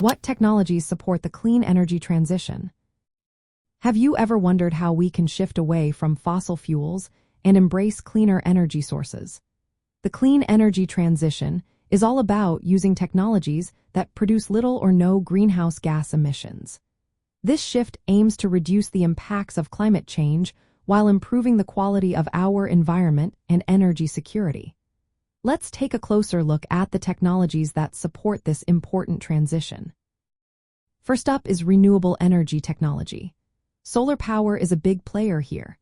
What technologies support the clean energy transition? Have you ever wondered how we can shift away from fossil fuels and embrace cleaner energy sources? The clean energy transition is all about using technologies that produce little or no greenhouse gas emissions. This shift aims to reduce the impacts of climate change while improving the quality of our environment and energy security. Let's take a closer look at the technologies that support this important transition. First up is renewable energy technology. Solar power is a big player here.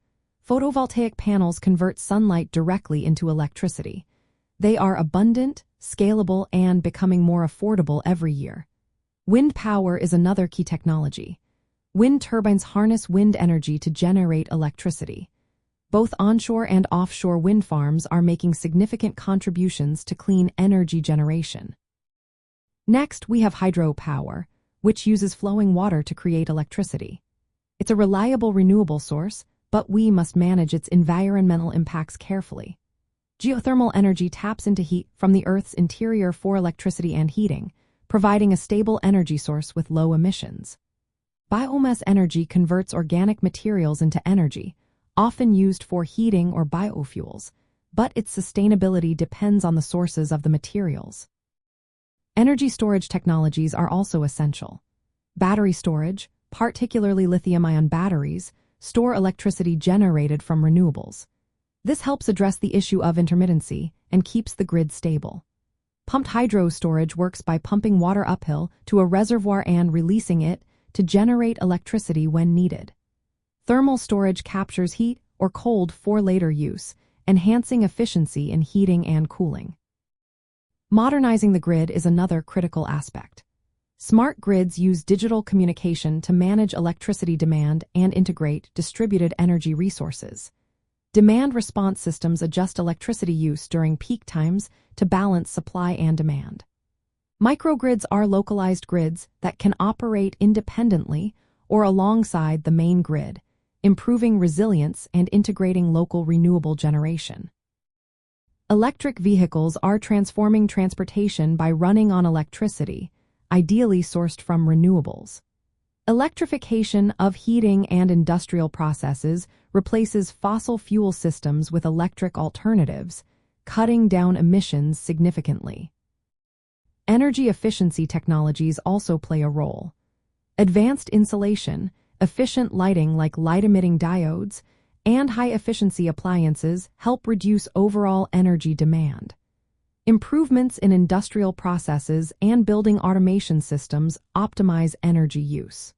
Photovoltaic panels convert sunlight directly into electricity. They are abundant, scalable, and becoming more affordable every year. Wind power is another key technology. Wind turbines harness wind energy to generate electricity. Both onshore and offshore wind farms are making significant contributions to clean energy generation. Next, we have hydropower, which uses flowing water to create electricity. It's a reliable renewable source, but we must manage its environmental impacts carefully. Geothermal energy taps into heat from the Earth's interior for electricity and heating, providing a stable energy source with low emissions. Biomass energy converts organic materials into energy, often used for heating or biofuels, but its sustainability depends on the sources of the materials. Energy storage technologies are also essential. Battery storage, particularly lithium-ion batteries, store electricity generated from renewables. This helps address the issue of intermittency and keeps the grid stable. Pumped hydro storage works by pumping water uphill to a reservoir and releasing it to generate electricity when needed. Thermal storage captures heat or cold for later use, enhancing efficiency in heating and cooling. Modernizing the grid is another critical aspect. Smart grids use digital communication to manage electricity demand and integrate distributed energy resources. Demand response systems adjust electricity use during peak times to balance supply and demand. Microgrids are localized grids that can operate independently or alongside the main grid, improving resilience and integrating local renewable generation. Electric vehicles are transforming transportation by running on electricity, ideally sourced from renewables. Electrification of heating and industrial processes replaces fossil fuel systems with electric alternatives, cutting down emissions significantly. Energy efficiency technologies also play a role. Advanced insulation, efficient lighting like light-emitting diodes, and high-efficiency appliances help reduce overall energy demand. Improvements in industrial processes and building automation systems optimize energy use.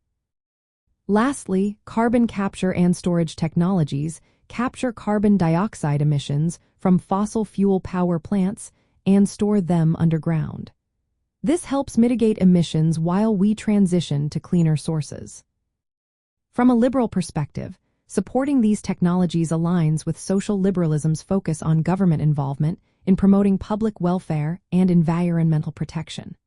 Lastly, carbon capture and storage technologies capture carbon dioxide emissions from fossil fuel power plants and store them underground. This helps mitigate emissions while we transition to cleaner sources. From a liberal perspective, supporting these technologies aligns with social liberalism's focus on government involvement in promoting public welfare and environmental protection.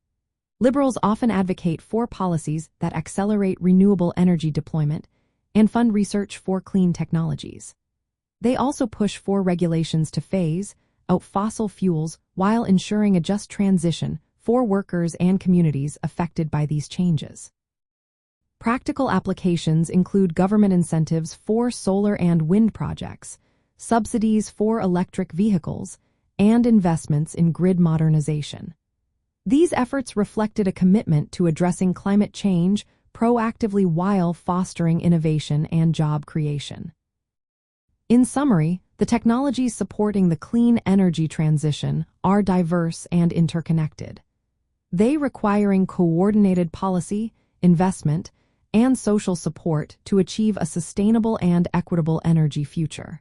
Liberals often advocate for policies that accelerate renewable energy deployment and fund research for clean technologies. They also push for regulations to phase out fossil fuels while ensuring a just transition for workers and communities affected by these changes. Practical applications include government incentives for solar and wind projects, subsidies for electric vehicles, and investments in grid modernization. These efforts reflected a commitment to addressing climate change proactively while fostering innovation and job creation. In summary, the technologies supporting the clean energy transition are diverse and interconnected. They requiring coordinated policy, investment, and social support to achieve a sustainable and equitable energy future.